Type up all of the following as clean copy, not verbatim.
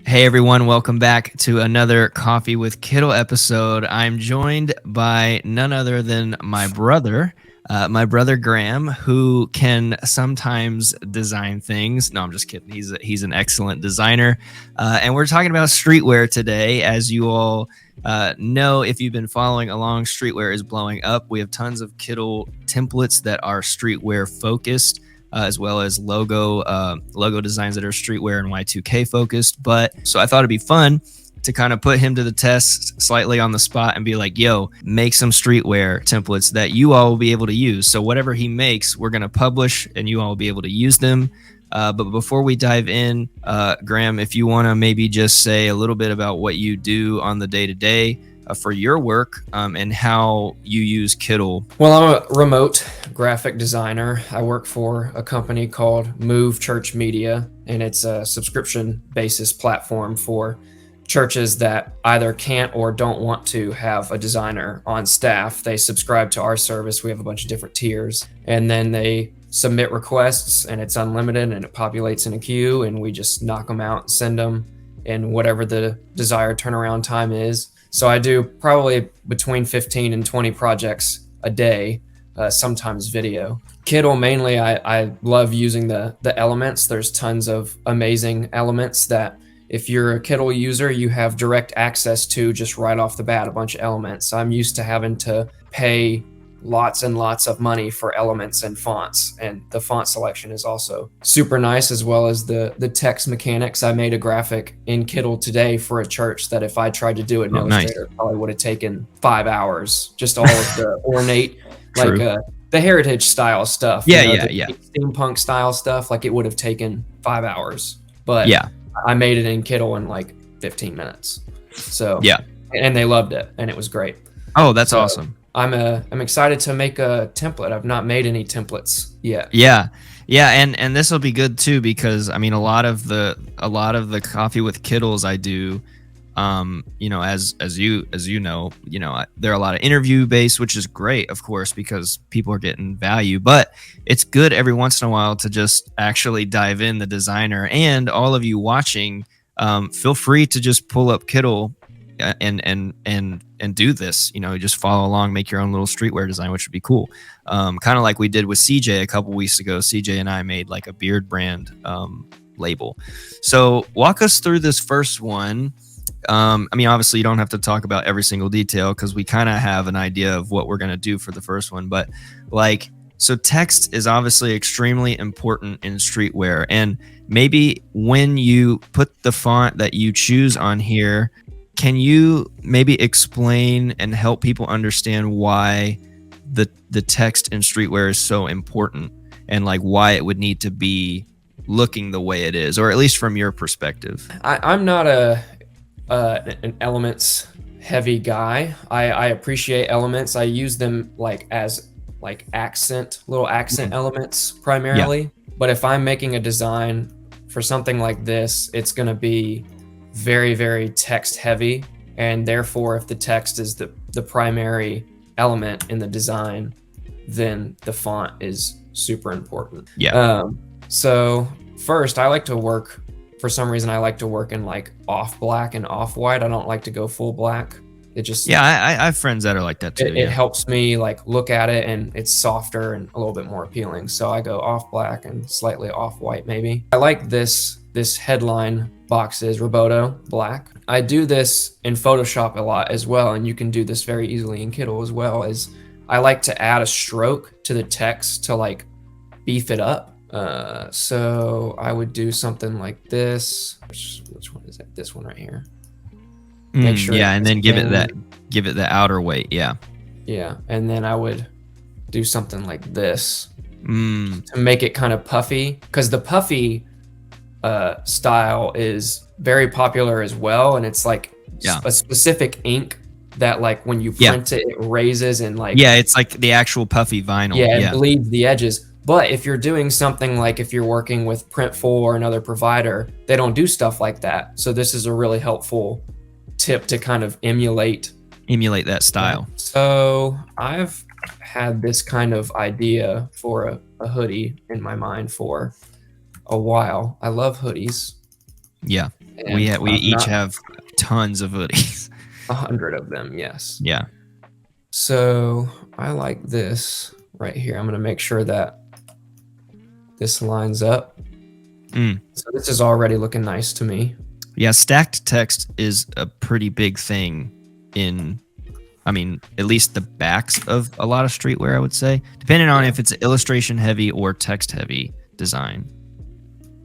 Hey everyone, welcome back to another Coffee with Kittl episode. I'm joined by none other than my brother Graham, who can sometimes design things. No, I'm just kidding. He's an excellent designer, and we're talking about streetwear today. As you all know, if you've been following along, streetwear is blowing up. We have tons of Kittl templates that are streetwear focused. As well as logo designs that are streetwear and Y2K focused. But so I thought it'd be fun to kind of put him to the test slightly on the spot and be like, yo, make some streetwear templates that you all will be able to use. So whatever he makes, we're going to publish and you all will be able to use them. But before we dive in, Graham, if you want to maybe just say a little bit about what you do on the day-to-day for your work and how you use Kittl. Well, I'm a remote graphic designer. I work for a company called Move Church Media, and it's a subscription basis platform for churches that either can't or don't want to have a designer on staff. They subscribe to our service. We have a bunch of different tiers, and then they submit requests, and it's unlimited, and it populates in a queue, and we just knock them out and send them in whatever the desired turnaround time is. So I do probably between 15 and 20 projects a day, sometimes video. Kittl, mainly, I love using the elements. There's tons of amazing elements that if you're a Kittl user, you have direct access to just right off the bat, a bunch of elements. I'm used to having to pay lots and lots of money for elements and fonts, and the font selection is also super nice, as well as the text mechanics. I made a graphic in Kittl today for a church that if I tried to do it in Illustrator, it probably would have taken 5 hours. Just all of the ornate, like the heritage style stuff. Yeah. Steampunk style stuff, like it would have taken 5 hours. But yeah, I made it in Kittl in like 15 minutes. So yeah, and they loved it, and it was great. Oh, that's awesome. I'm excited to make a template. I've not made any templates yet. Yeah, and this will be good too, because I mean a lot of the Coffee with Kittls I do, as you know, they're a lot of interview based, which is great, of course, because people are getting value. But it's good every once in a while to just actually dive in the designer. And all of you watching, feel free to just pull up Kittl and do this, just follow along, make your own little streetwear design, which would be cool. Kind of like we did with CJ a couple weeks ago. CJ and I made like a beard brand label. So walk us through this first one. I mean, obviously you don't have to talk about every single detail because we kind of have an idea of what we're going to do for the first one, but so text is obviously extremely important in streetwear, and maybe when you put the font that you choose on here, can you maybe explain and help people understand why the text in streetwear is so important, and like why it would need to be looking the way it is, or at least from your perspective? I'm not an elements heavy guy. I appreciate elements. I use them as little accent elements primarily. Yeah. But if I'm making a design for something like this, it's going to be very, very text heavy, and therefore if the text is the primary element in the design, then the font is super important. So first, for some reason I like to work in like off black and off white. I don't like to go full black. It just I have friends that are like that too. It helps me like look at it, and it's softer and a little bit more appealing. So I go off black and slightly off white maybe. I like this headline box is Roboto black. I do this in Photoshop a lot as well, and you can do this very easily in Kittl as well. Is I like to add a stroke to the text to like beef it up. So I would do something like this. Which one is it? This one right here. Make sure and then give it the outer weight. Yeah, and then I would do something like this to make it kind of puffy, because the puffy style is very popular as well, and it's like a specific ink that like when you print it raises and like it's like the actual puffy vinyl. It bleeds the edges. But if you're doing something like if you're working with Printful or another provider, they don't do stuff like that. So this is a really helpful tip to kind of emulate that style. So I've had this kind of idea for a hoodie in my mind for a while. I love hoodies. Yeah. And we each not have tons of hoodies. 100 of them, yes. Yeah. So I like this right here. I'm going to make sure that this lines up. So this is already looking nice to me. Yeah, stacked text is a pretty big thing in, I mean, at least the backs of a lot of streetwear, I would say, depending on if it's illustration heavy or text heavy design.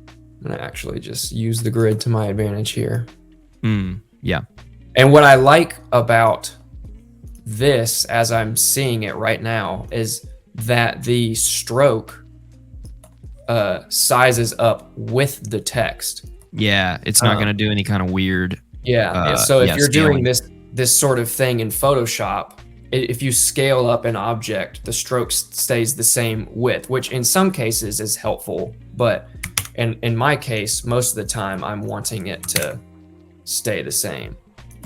I'm going to actually just use the grid to my advantage here. Yeah. And what I like about this, as I'm seeing it right now, is that the stroke sizes up with the text. Yeah, it's not going to do any kind of weird. So if you're scaling. doing this sort of thing in Photoshop, if you scale up an object, the stroke stays the same width, which in some cases is helpful, but in my case, most of the time I'm wanting it to stay the same.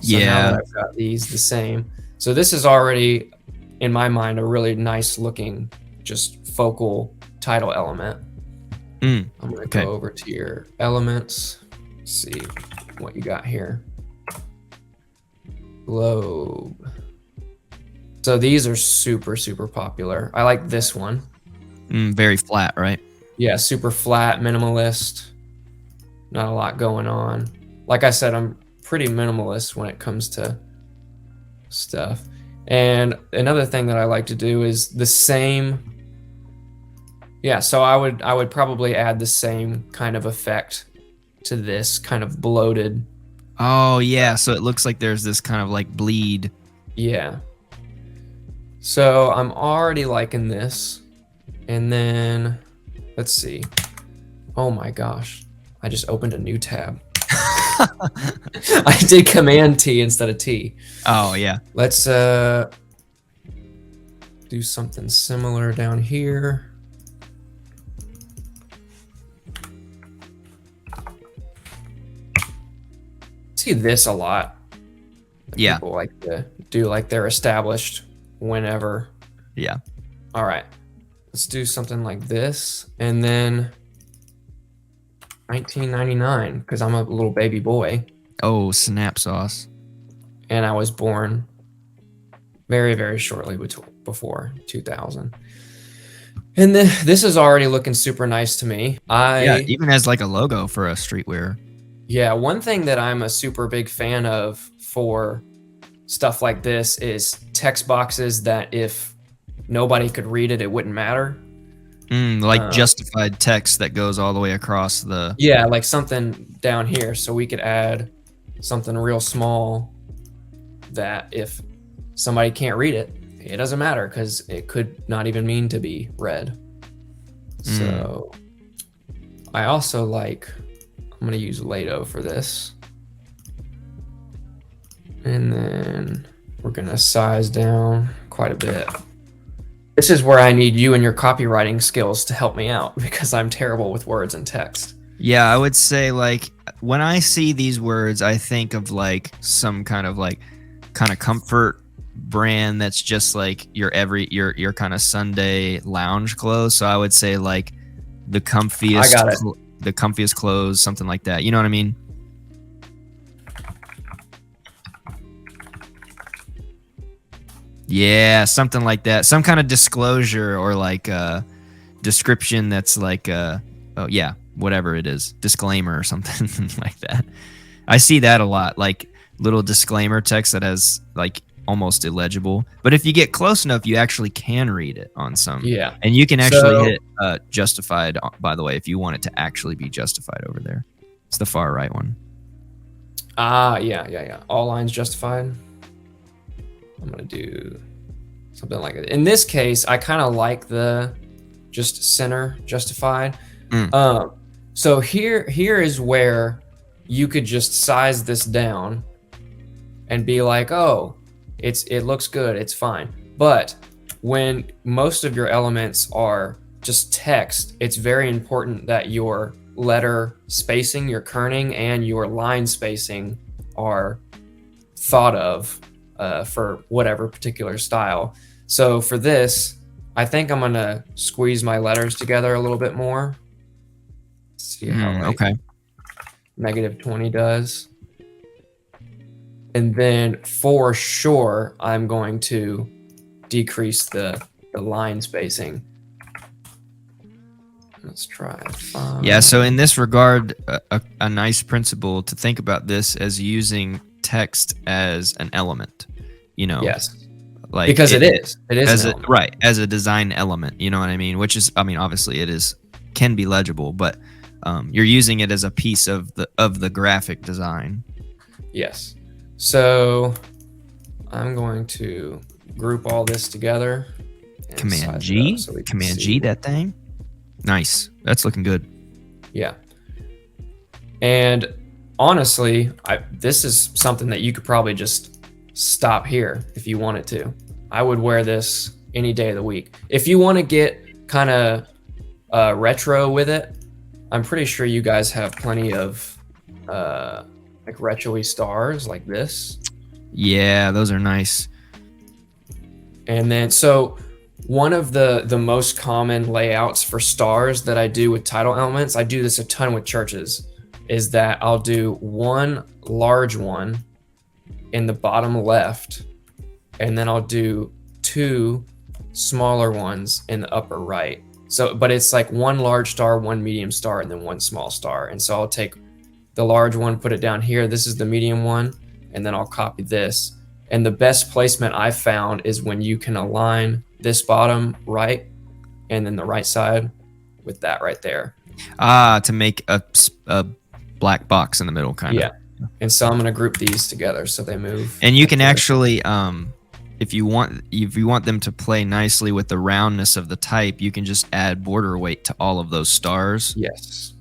So now that I've got these the same. So this is already, in my mind, a really nice looking, just focal title element. I'm going to go over to your elements, see what you got here. Globe. So these are super, super popular. I like this one. Very flat, right? Yeah, super flat, minimalist. Not a lot going on. Like I said, I'm pretty minimalist when it comes to stuff. And another thing that I like to do is the same. Yeah, so I would probably add the same kind of effect to this kind of bloated. Oh yeah, so it looks like there's this kind of like bleed. Yeah. So I'm already liking this. And then let's see. Oh my gosh. I just opened a new tab. I did Command T instead of T. Oh yeah. Let's do something similar down here. See this a lot. Yeah. People like to do like they're established whenever. Yeah. All right. Let's do something like this. And then 1999, because I'm a little baby boy. Oh, snap sauce. And I was born very, very shortly before 2000. And then this is already looking super nice to me. Yeah, even as like a logo for a streetwear. Yeah, one thing that I'm a super big fan of for stuff like this is text boxes that if nobody could read it, it wouldn't matter. Like justified text that goes all the way across the... Yeah, like something down here. So we could add something real small that if somebody can't read it, it doesn't matter because it could not even mean to be read. So I also like... I'm going to use Lato for this. And then we're going to size down quite a bit. This is where I need you and your copywriting skills to help me out because I'm terrible with words and text. Yeah, I would say like when I see these words, I think of like some kind of comfort brand that's just like your kind of Sunday lounge clothes. So I would say like the comfiest. I got it. The comfiest clothes, something like that. You know what I mean? Yeah, something like that. Some kind of disclosure or like a description that's like oh yeah, whatever it is, disclaimer or something like that. I see that a lot, like little disclaimer text that has like almost illegible. But if you get close enough, you actually can read it on some. Yeah. And you can actually hit justified, by the way, if you want it to actually be justified over there. It's the far right one. Yeah. All lines justified. I'm going to do something like it. In this case, I kind of like the just center justified. So here is where you could just size this down and be like, oh, it looks good, it's fine. But when most of your elements are just text, it's very important that your letter spacing, your kerning, and your line spacing are thought of for whatever particular style. So for this, I think I'm gonna squeeze my letters together a little bit more. See how okay. -20 does. And then for sure, I'm going to decrease the line spacing. Let's try 5. Yeah, so in this regard, a nice principle to think about this as using text as an element, you know. Yes. Like because it is as an a, element. right, as a design element, you know what I mean? Which is, I mean, obviously it is, can be legible, but you're using it as a piece of the graphic design. Yes. So I'm going to group all this together. Command G, Command G that thing. Nice. That's looking good. Yeah. And honestly, this is something that you could probably just stop here if you wanted to. I would wear this any day of the week. If you want to get kind of retro with it, I'm pretty sure you guys have plenty of like retro-y stars like this. Yeah, those are nice. And then, so one of the most common layouts for stars that I do with title elements, I do this a ton with churches, is that I'll do one large one in the bottom left, and then I'll do 2 smaller ones in the upper right. So, but it's like one large star, one medium star, and then one small star. And so I'll take the large one, put it down here. This is the medium one, and then I'll copy this. And the best placement I've found is when you can align this bottom right and then the right side with that right there. To make a black box in the middle, kind of. Yeah. And so I'm going to group these together so they move. And you can actually, if you want them to play nicely with the roundness of the type, you can just add border weight to all of those stars. Yes.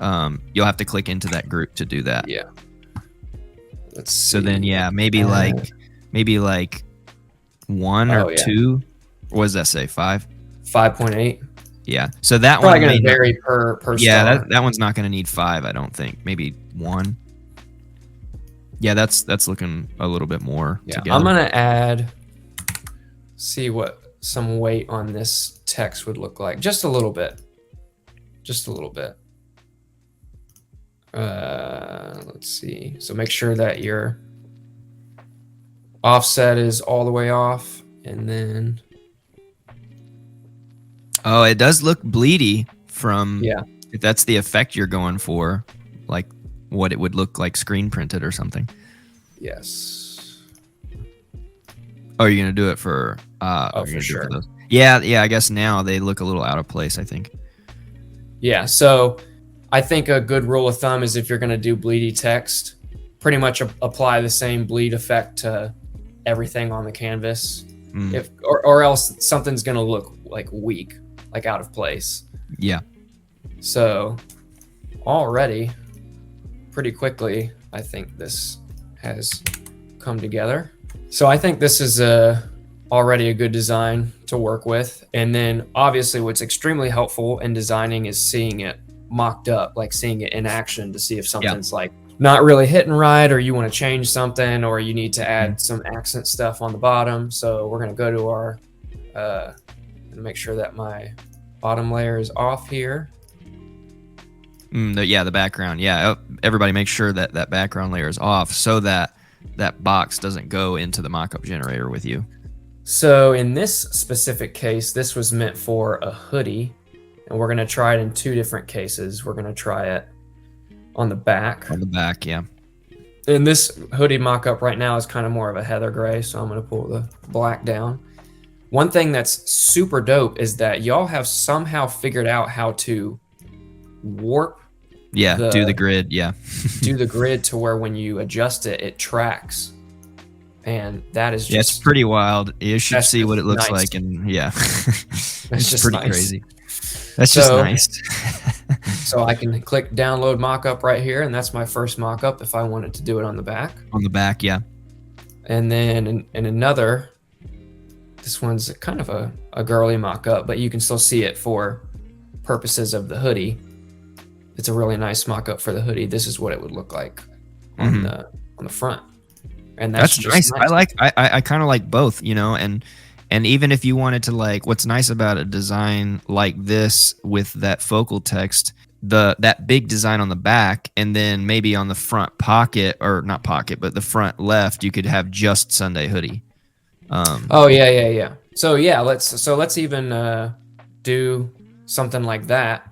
You'll have to click into that group to do that. Yeah. Let's see. So then, yeah, maybe like 1 or 2. What does that say? 5? 5.8. Yeah. So that probably one going to vary per yeah, star. that one's not going to need 5, I don't think. Maybe 1. Yeah, that's looking a little bit more together. I'm going to add, see what some weight on this text would look like. Just a little bit. Just a little bit. Let's see. So make sure that your offset is all the way off, and then oh, it does look bleedy from if that's the effect you're going for, like what it would look like screen printed or something. Yes. Oh, you're gonna do it for for sure. For yeah, I guess now they look a little out of place, I think. Yeah, so I think a good rule of thumb is if you're gonna do bleedy text, pretty much apply the same bleed effect to everything on the canvas. If or else something's gonna look like weak, like out of place. Yeah. So already pretty quickly, I think this has come together. So I think this is already a good design to work with. And then obviously what's extremely helpful in designing is seeing it mocked up, like seeing it in action to see if something's like not really hitting right, or you want to change something, or you need to add some accent stuff on the bottom. So we're going to go to our, and make sure that my bottom layer is off here. The background. Yeah, everybody make sure that that background layer is off so that that box doesn't go into the mockup generator with you. So in this specific case, this was meant for a hoodie, and we're going to try it in 2 different cases. We're going to try it on the back. On the back, yeah. And this hoodie mockup right now is kind of more of a heather gray, so I'm going to pull the black down. One thing that's super dope is that y'all have somehow figured out how to warp. Yeah, do the grid, yeah. do the grid to where when you adjust it, it tracks. And that is just... Yeah, it's pretty wild. You should see what it looks nice. like, and yeah. It's just pretty nice. crazy. That's just nice. So I can click download mockup right here, and that's my first mockup if I wanted to do it on the back. On the back, yeah. And then in another, this one's kind of a girly mockup, but you can still see it for purposes of the hoodie. It's a really nice mockup for the hoodie. This is what it would look like on the front. And that's just nice. I kind of like both, you know, and even if you wanted to, like, what's nice about a design like this with that focal text that big design on the back, and then maybe on the front pocket, or not pocket, but the front left, you could have just Sunday hoodie. Oh yeah. So yeah, let's even do something like that.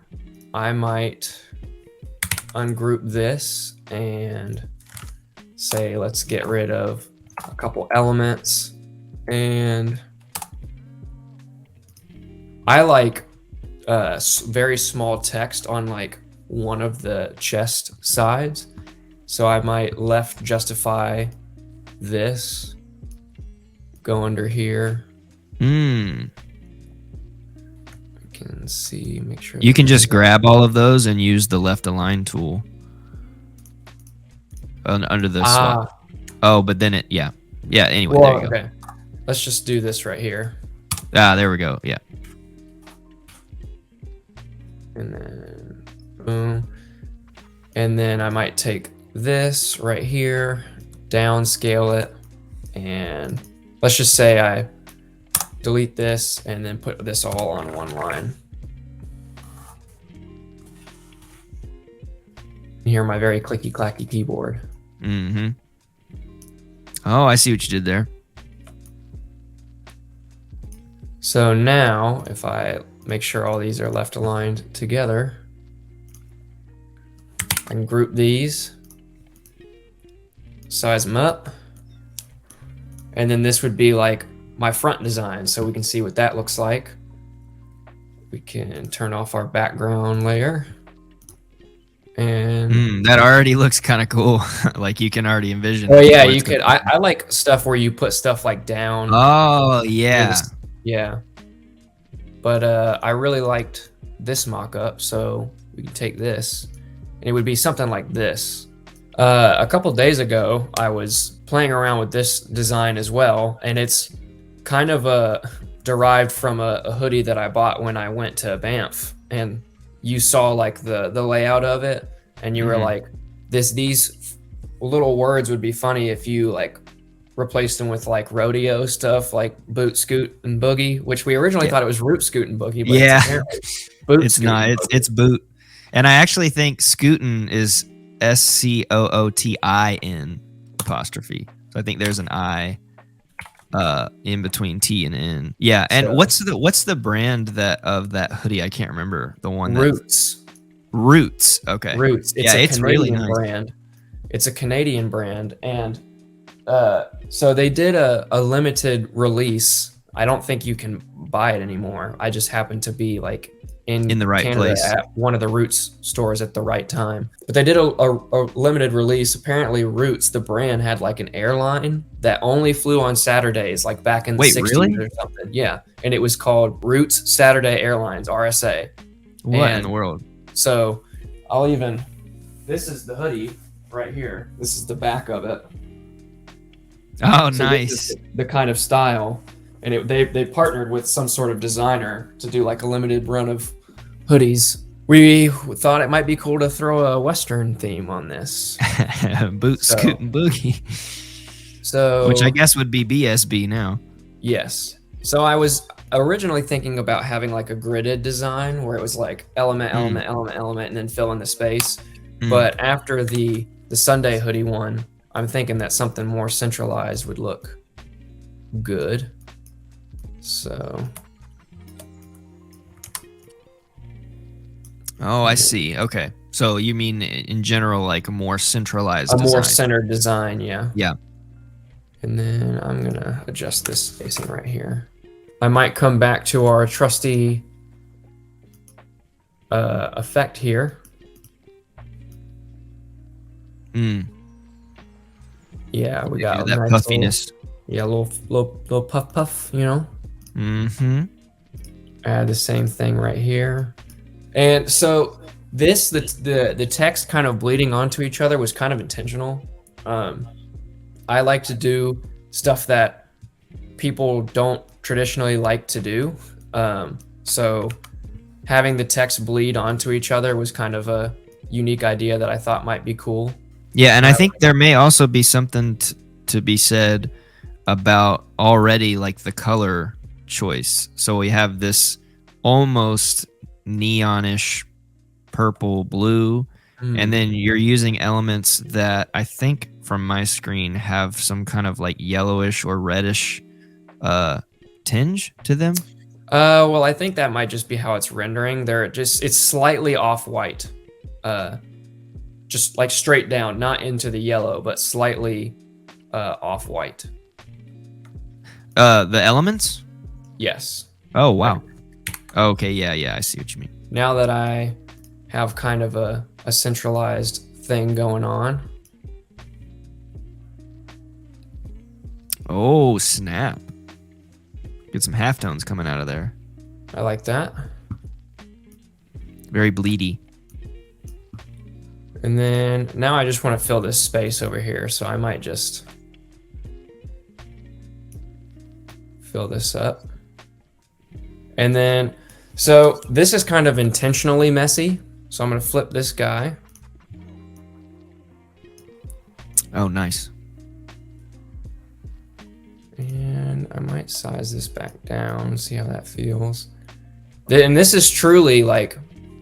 I might ungroup this and say let's get rid of a couple elements, and I like very small text on like one of the chest sides, so I might left justify this, go under here. Mm. I can see, make sure You can just grab all of those and use the left align tool under the swap. Oh, but then anyway, well, there you go. Okay, let's just do this right here. There we go. Yeah. And then boom. And then I might take this right here, downscale it, and let's just say I delete this and then put this all on one line. Hear my very clicky clacky keyboard. Mm-hmm. Oh, I see what you did there. So now if I make sure all these are left aligned together, I can group these, size them up, and then this would be like my front design, so we can see what that looks like. We can turn off our background layer, and that already looks kind of cool. Like you can already envision. Oh yeah, you could. I like stuff where you put stuff like down. Oh yeah. Yeah. But I really liked this mock-up, so we can take this, and it would be something like this. A couple days ago, I was playing around with this design as well, and it's kind of derived from a hoodie that I bought when I went to Banff, and you saw like the layout of it, and you were like, these little words would be funny if you like replaced them with like rodeo stuff like boot, scoot, and boogie, which we originally thought it was root, scoot, and boogie, but boot, it's not. It's boot, and I actually think scootin' is SCOOTIN apostrophe. So I think there's an I in between T and N. Yeah, and so, what's the brand of that hoodie? I can't remember the one. Roots. Okay. Roots. It's really nice. Brand. It's a Canadian brand, and so they did a limited release. I don't think you can buy it anymore. I just happened to be like in the right Canada place at one of the Roots stores at the right time. But they did a limited release. Apparently Roots, the brand, had like an airline that only flew on Saturdays, like back in the 60s or something. Yeah. And it was called Roots Saturday Airlines, RSA. What in the world? So this is the hoodie right here. This is the back of it. Oh, so nice. The kind of style. And they partnered with some sort of designer to do like a limited run of hoodies. We thought it might be cool to throw a Western theme on this. Boot, scoot, and boogie. So, which I guess would be BSB now. Yes. So I was originally thinking about having like a gridded design where it was like element, and then fill in the space. But after the Sunday hoodie one, I'm thinking that something more centralized would look good. So. Oh, I see. Okay. So you mean in general, like a more centralized design. More centered design, yeah. Yeah. And then I'm going to adjust this spacing right here. I might come back to our trusty effect here. Yeah, we got that nice puffiness. Little puff, you know. Add the same thing right here, and so the text kind of bleeding onto each other was kind of intentional. I like to do stuff that people don't traditionally like to do, so having the text bleed onto each other was kind of a unique idea that I thought might be cool. Yeah, and I think there may also be something to be said about already like the color choice. So we have this almost neonish purple, blue, and Mm. then you're using elements that I think from my screen have some kind of like yellowish or reddish tinge to them. Well, I think that might just be how it's rendering. It's slightly off-white. Just like straight down, not into the yellow, but slightly off-white. The elements? Yes. Oh, wow. Okay, yeah, I see what you mean. Now that I have kind of a centralized thing going on. Oh, snap. Get some halftones coming out of there. I like that. Very bleedy. And then now I just want to fill this space over here, so I might just fill this up. And then, so this is kind of intentionally messy, so I'm going to flip this guy. Oh, nice. And I might size this back down, see how that feels. And this is truly like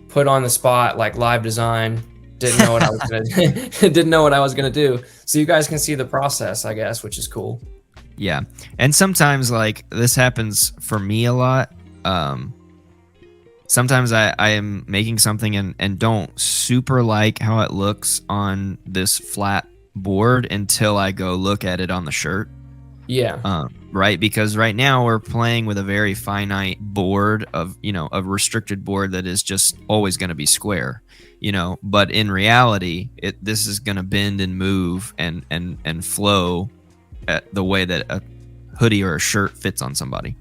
put on the spot, like live design. Didn't know what I was gonna do. So you guys can see the process, I guess, which is cool. Yeah, and sometimes like this happens for me a lot. Sometimes I am making something and don't super like how it looks on this flat board until I go look at it on the shirt. Yeah. Right, because right now we're playing with a very finite board of, a restricted board that is just always going to be square, but in reality, this is going to bend and move and flow at the way that a hoodie or a shirt fits on somebody.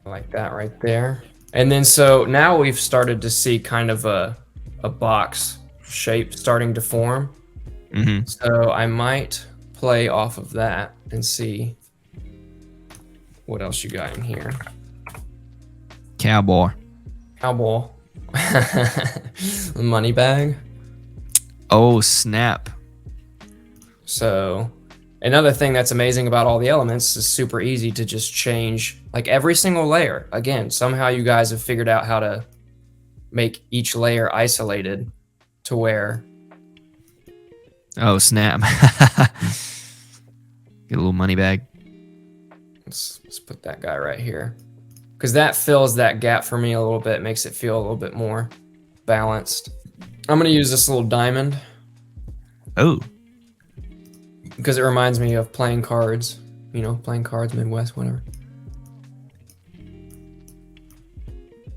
I like that right there. And then so now we've started to see kind of a box shape starting to form. Mm-hmm. So I might play off of that and see what else you got in here. Cowboy. Money bag. Oh, snap. So another thing that's amazing about all the elements is super easy to just change like every single layer. Again, somehow you guys have figured out how to make each layer isolated to where. Oh, snap. Get a little money bag. Let's put that guy right here, because that fills that gap for me a little bit, makes it feel a little bit more balanced. I'm going to use this little diamond. Oh. Because it reminds me of playing cards, playing cards, Midwest, whatever.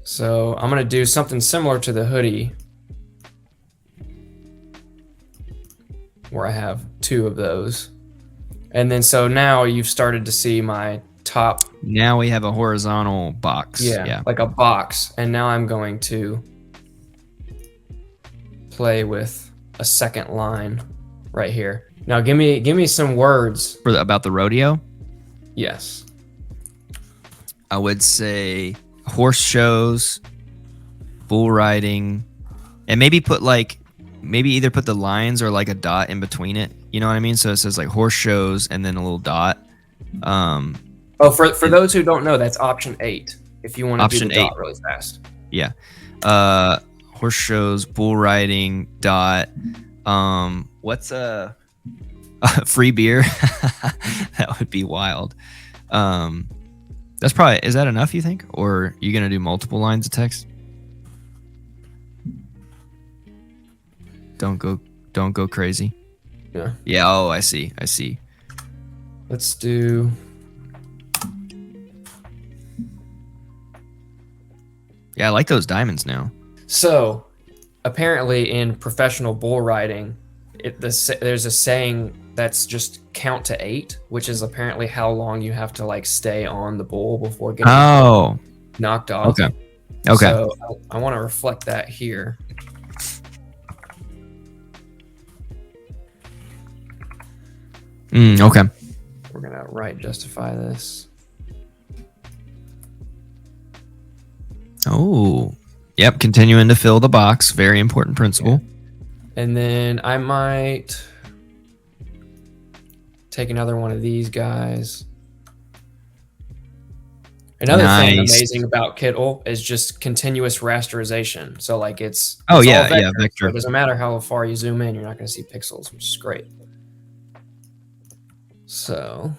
So I'm going to do something similar to the hoodie, where I have two of those. And then so now you've started to see my top. Now we have a horizontal box. Yeah, like a box. And now I'm going to play with a second line right here. Now give me some words about the rodeo. Yes. I would say horse shows, bull riding, and maybe either put the lines or like a dot in between it. You know what I mean? So it says like horse shows and then a little dot. For those who don't know, that's option 8. If you want to do the dot really fast. Yeah. Horse shows, bull riding, dot. What's free beer? That would be wild. Is that enough, you think? Or are you gonna do multiple lines of text? Don't go crazy. Yeah. Yeah. Oh, I see. Let's do. Yeah, I like those diamonds now. So, apparently, in professional bull riding, there's a saying that's just count to 8, which is apparently how long you have to like stay on the bull before getting knocked off. Okay. So I want to reflect that here. Okay. We're gonna right justify this. Oh, yep. Continuing to fill the box. Very important principle. Yeah. And then I might take another one of these guys Another thing Nice. amazing about Kittl is just continuous rasterization. So like it's Oh all yeah, vector, yeah, so vector. it doesn't matter how far you zoom in, you're not going to see pixels, which is great. So,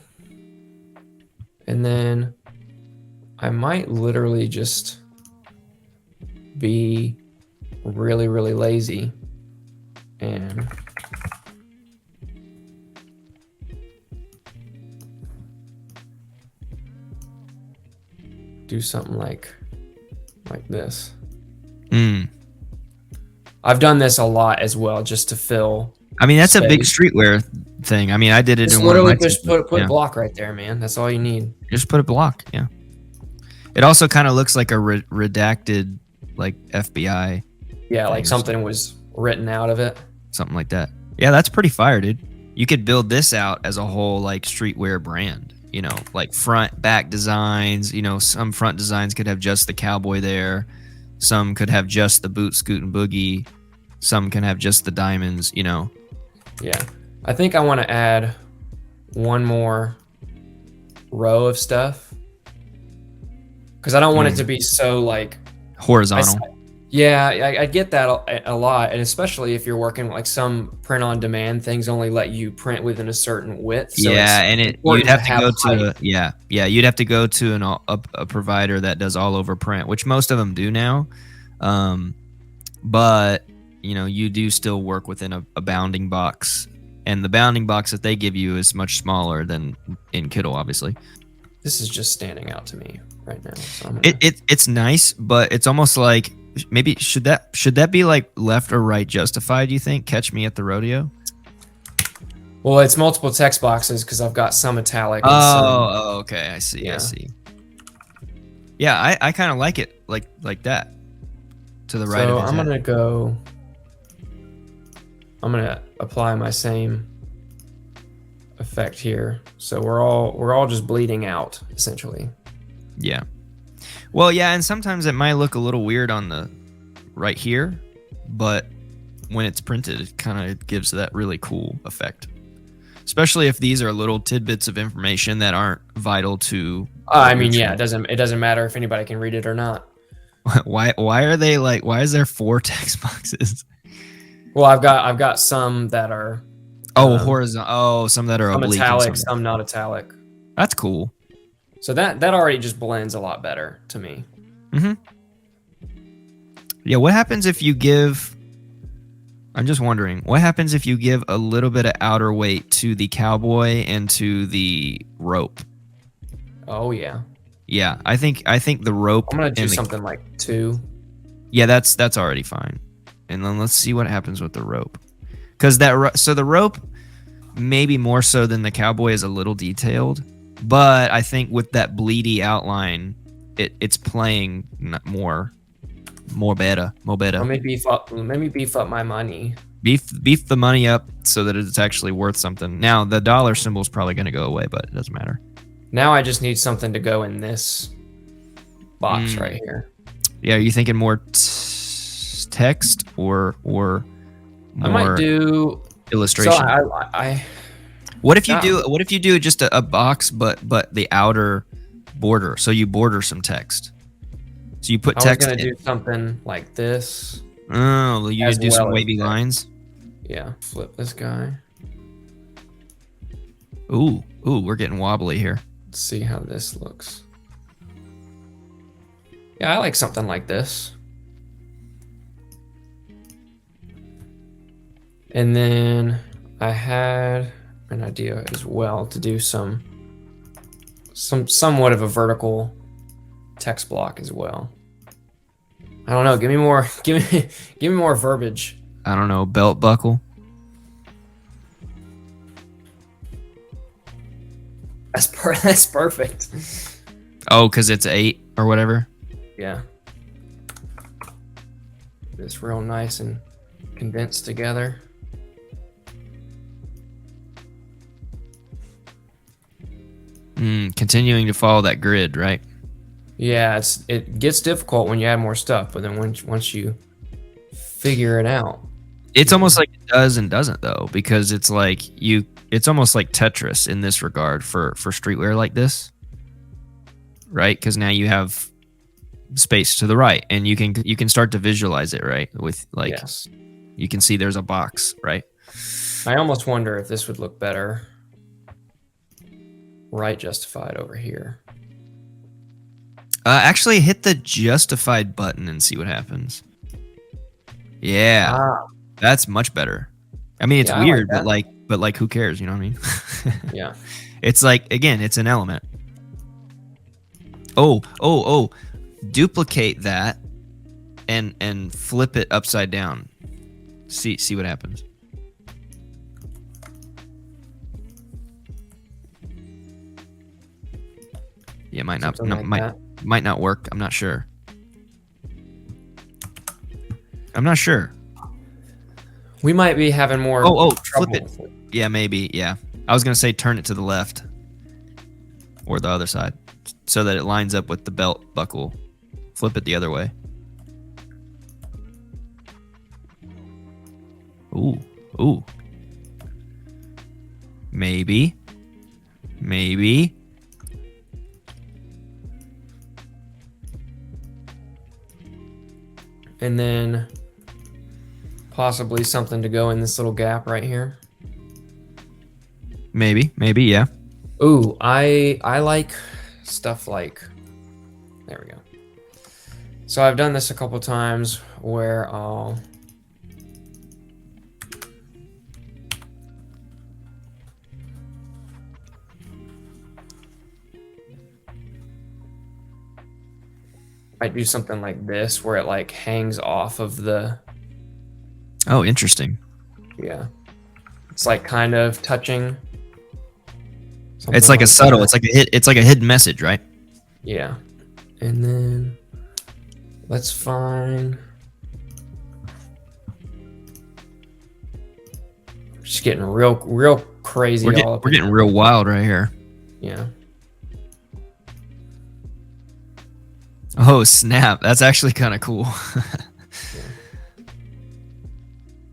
and then I might literally just be really, really lazy and do something like this. I've done this a lot as well, just to fill. I mean, that's space. a big streetwear thing. I mean, I did it Just in one of my literally just templates. put Yeah. block right there, man. That's all you need. Just put a block. Yeah. It also kind of looks like a redacted, like FBI. Yeah, like something was written out of it. Something like that. Yeah, that's pretty fire, dude. You could build this out as a whole like streetwear brand. You know, like front, back designs. You know, some front designs could have just the cowboy there. Some could have just the boot, scoot, and boogie. Some can have just the diamonds. You know. Yeah, I think I want to add one more row of stuff because I don't want it to be so like horizontal. I get that a lot, and especially if you're working like some print on demand things only let you print within a certain width. So yeah, and you'd have to go to you'd have to go to a provider that does all over print, which most of them do now. But you know, you do still work within a bounding box, and the bounding box that they give you is much smaller than in Kittl, obviously. This is just standing out to me right now. So it's nice, but it's almost like maybe should that be like left or right justified? You think? Catch me at the rodeo. Well, it's multiple text boxes because I've got some italic. And oh, okay. I see. Yeah. I see. Yeah, I kind of like it like that. To the right. So of his I'm gonna apply my same effect here. So we're all just bleeding out essentially. Yeah. Well, yeah, and sometimes it might look a little weird on the right here, but when it's printed, it kind of gives that really cool effect. Especially if these are little tidbits of information that aren't vital to. I mean, yeah, it doesn't matter if anybody can read it or not. Why are they like? Why is there 4 text boxes? Well, I've got some that are horizontal. Oh, some that are some oblique, italic, some not italic. That's cool. So that already just blends a lot better to me. Mm-hmm. Yeah, what happens if you give... I'm just wondering, what happens if you give a little bit of outer weight to the cowboy and to the rope? Oh, yeah. Yeah, I think the rope... I'm going to do something like 2. Yeah, that's already fine. And then let's see what happens with the rope. Because the rope, maybe more so than the cowboy, is a little detailed. But I think with that bleedy outline, it's playing more better. Let me beef up my money. Beef the money up so that it's actually worth something. Now the dollar symbol is probably going to go away, but it doesn't matter. Now I just need something to go in this box right here. Yeah, are you thinking more text or more? I might do illustration. So What if you do just a box, but the outer border? So you border some text. So you put text. I was gonna do something like this. Oh, you just do some wavy lines. Yeah, flip this guy. Ooh, we're getting wobbly here. Let's see how this looks. Yeah, I like something like this. And then I had an idea as well to do somewhat of a vertical text block as well. I don't know. Give me more verbiage. I don't know. Belt buckle. That's perfect. Oh, because it's 8 or whatever. Yeah. It's real nice and condensed together. Continuing to follow that grid, right? Yeah, it gets difficult when you add more stuff, but then once you figure it out, it's almost like it does and doesn't though, because it's like it's almost like Tetris in this regard for streetwear like this. right? Because now you have space to the right, and you can start to visualize it, right? With like, Yes. you can see there's a box, right? I almost wonder if this would look better right justified over here. Actually, hit the justified button and see what happens. Yeah, that's much better. I mean, it's Yeah, I weird, like but like, who cares? You know what I mean? Yeah. It's like, again, it's an element. Oh, duplicate that and flip it upside down. See what happens. Yeah, might not work. I'm not sure. We might be having more trouble flip it. with it. Yeah, maybe. Yeah. I was going to say turn it to the left or the other side so that it lines up with the belt buckle. Flip it the other way. Ooh. Maybe. And then possibly something to go in this little gap right here. Maybe, yeah. Ooh, I like stuff like, there we go. So I've done this a couple times where I'll might do something like this where it like hangs off of the, Oh, interesting. yeah. It's like kind of touching. It's like a subtle, it's like a hidden message, right? Yeah. And then let's find, just getting real crazy. We're getting real wild right here. Yeah. Oh, snap. That's actually kind of cool.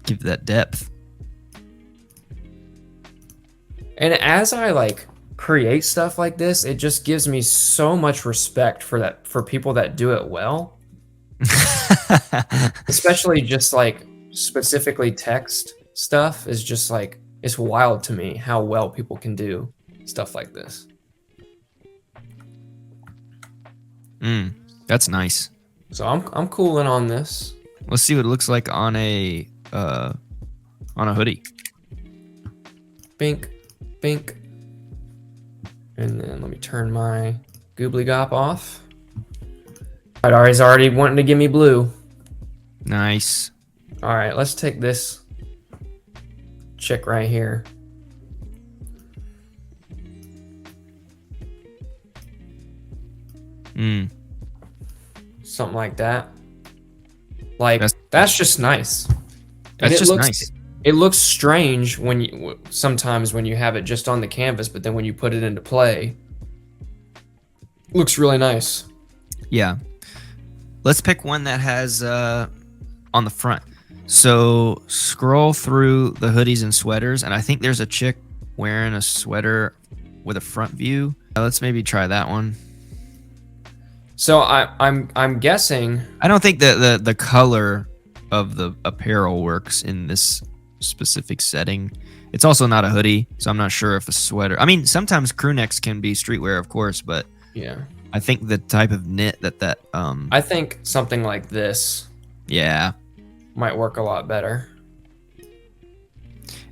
Give that depth. And as I like create stuff like this, it just gives me so much respect for people that do it well. Especially just like specifically text stuff is just like, it's wild to me how well people can do stuff like this. That's nice. So I'm cooling on this. Let's see what it looks like on a hoodie. Bink. And then let me turn my goobly gop off. He's already wanting to give me blue. Nice. All right, let's take this chick right here. Something like that. Like that's just nice. That's just nice. It looks strange sometimes when you have it just on the canvas, but then when you put it into play, it looks really nice. Yeah. Let's pick one that has on the front. So scroll through the hoodies and sweaters, and I think there's a chick wearing a sweater with a front view. Let's maybe try that one. So I'm guessing. I don't think the color of the apparel works in this specific setting. It's also not a hoodie, so I'm not sure if a sweater. I mean, sometimes crew necks can be streetwear, of course, but yeah, I think the type of knit that I think something like this, yeah, might work a lot better.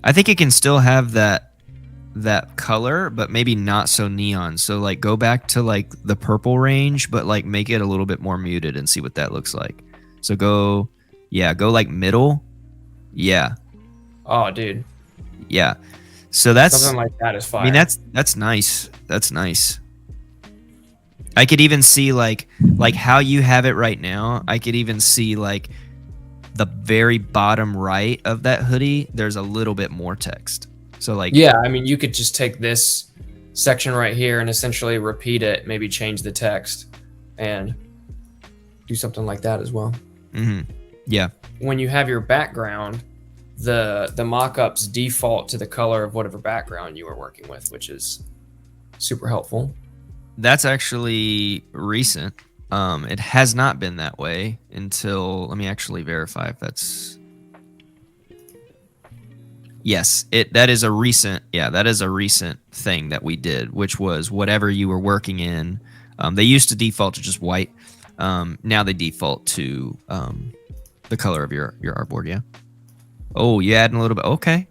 I think it can still have that color, but maybe not so neon. So like go back to like the purple range, but like make it a little bit more muted and see what that looks like. So go like middle. Yeah. Oh, dude. Yeah. So that's something like that is fire. I mean, that's nice. That's nice. I could even see like how you have it right now. I could even see like the very bottom right of that hoodie. There's a little bit more text. So like, yeah, I mean, you could just take this section right here and essentially repeat it, maybe change the text and do something like that as well. Yeah. When you have your background, the mockups default to the color of whatever background you were working with, which is super helpful. That's actually recent. It has not been that way until, let me actually verify if that's, yes, that is a recent, that is a recent thing that we did, which was whatever you were working in. They used to default to just white. Now they default to the color of your artboard. Yeah. Oh, you adding a little bit. Okay.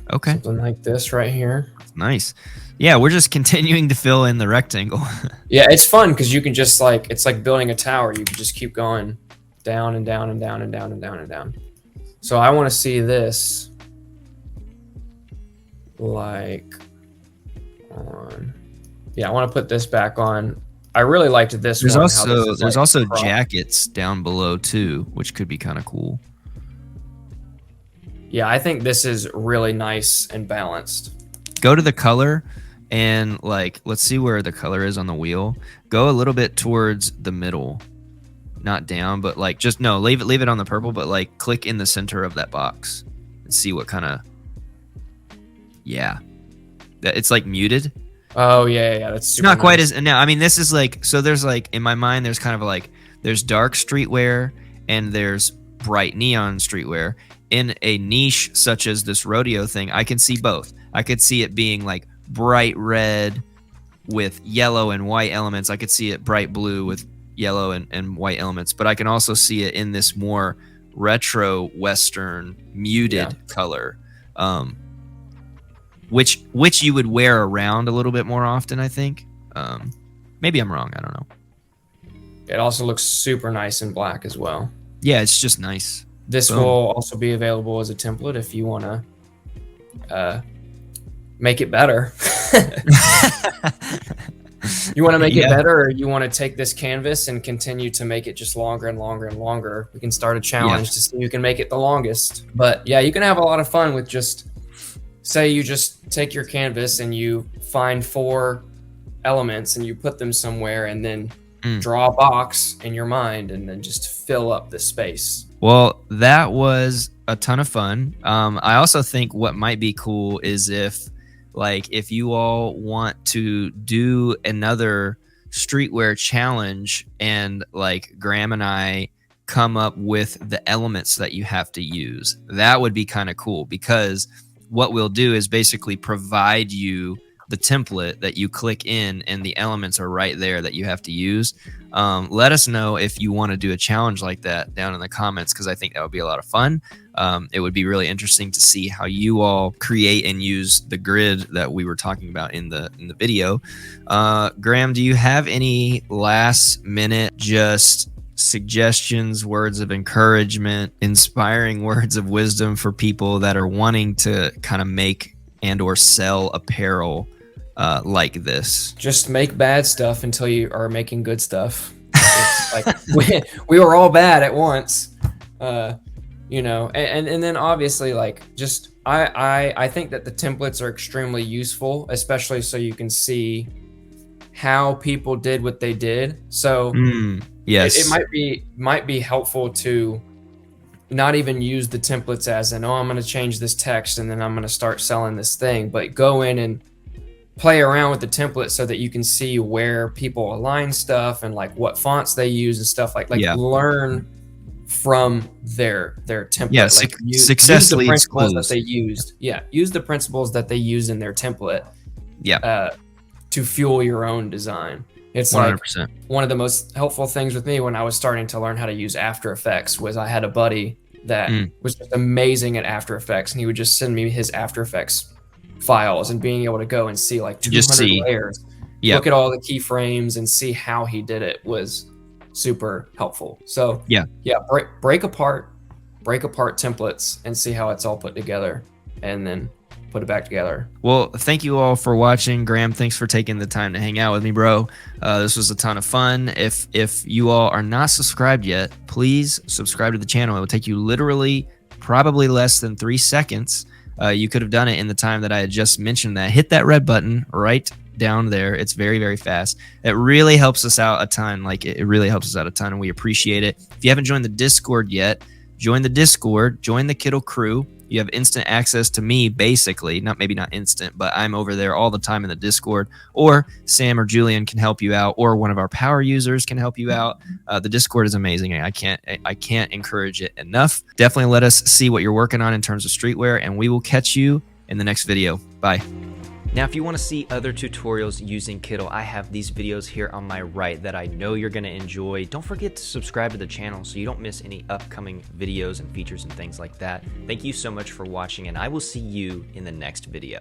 Something like this right here. Nice. Yeah, we're just continuing to fill in the rectangle. Yeah, it's fun because you can just like, it's like building a tower. You can just keep going down and down and down and down and down and down. So I want to see this like on. Yeah, I want to put this back on. I really liked this there's one. There's also jackets down below too, which could be kind of cool. Yeah, I think this is really nice and balanced. Go to the color and like, let's see where the color is on the wheel. Go a little bit towards the middle, not down, but like just no, leave it on the purple, but like click in the center of that box and see what kind of, it's like muted. Oh yeah, that's super not nice. quite as now. I mean, this is like, so there's like in my mind, there's kind of like there's dark streetwear and there's bright neon streetwear. In a niche such as this rodeo thing, I can see both. I could see it being like bright red with yellow and white elements. I could see it bright blue with yellow and white elements, but I can also see it in this more retro Western muted color, which you would wear around a little bit more often, I think. Maybe I'm wrong. I don't know. It also looks super nice in black as well. Yeah, it's just nice. This will also be available as a template if you want to make it better. You want to make it better, or you want to take this canvas and continue to make it just longer and longer and longer. We can start a challenge to see who can make it the longest. But yeah, you can have a lot of fun with just, say you just take your canvas and you find 4 elements and you put them somewhere and then draw a box in your mind and then just fill up the space. Well, that was a ton of fun. I also think what might be cool is if you all want to do another streetwear challenge and like Graham and I come up with the elements that you have to use. That would be kind of cool, because what we'll do is basically provide you the template that you click in and the elements are right there that you have to use. Let us know if you want to do a challenge like that down in the comments, because I think that would be a lot of fun. It would be really interesting to see how you all create and use the grid that we were talking about in the video. Graham, do you have any last minute just suggestions, words of encouragement, inspiring words of wisdom for people that are wanting to kind of make and or sell apparel like this? Just make bad stuff until you are making good stuff. It's like we were all bad at once, you know, and then obviously like just I think that the templates are extremely useful, especially so you can see how people did what they did. So yes, it might be helpful to not even use the templates as an, oh, I'm going to change this text and then I'm going to start selling this thing, but go in and play around with the template so that you can see where people align stuff and like what fonts they use and stuff like learn from their template. Yeah, like success use the leads principles clues. that they used. Yeah, use the principles that they use in their template. Yeah, to fuel your own design. It's 100%. Like one of the most helpful things with me when I was starting to learn how to use After Effects was I had a buddy that was just amazing at After Effects, and he would just send me his After Effects files and being able to go and see like 200 layers, look at all the keyframes and see how he did it was super helpful. So break apart templates and see how it's all put together and then put it back together. Well, thank you all for watching. Graham, thanks for taking the time to hang out with me, bro. This was a ton of fun. If you all are not subscribed yet, please subscribe to the channel. It will take you literally probably less than 3 seconds. You could have done it in the time that I had just mentioned that. Hit that red button right down there. It's very, very fast. It really helps us out a ton. Like it really helps us out a ton, and we appreciate it. If you haven't joined the Discord yet, join the Discord, join the Kittl crew. You have instant access to me, basically. Maybe not instant, but I'm over there all the time in the Discord. Or Sam or Julian can help you out, or one of our power users can help you out. The Discord is amazing. I can't encourage it enough. Definitely let us see what you're working on in terms of streetwear, and we will catch you in the next video. Bye. Now, if you want to see other tutorials using Kittl, I have these videos here on my right that I know you're going to enjoy. Don't forget to subscribe to the channel so you don't miss any upcoming videos and features and things like that. Thank you so much for watching, and I will see you in the next video.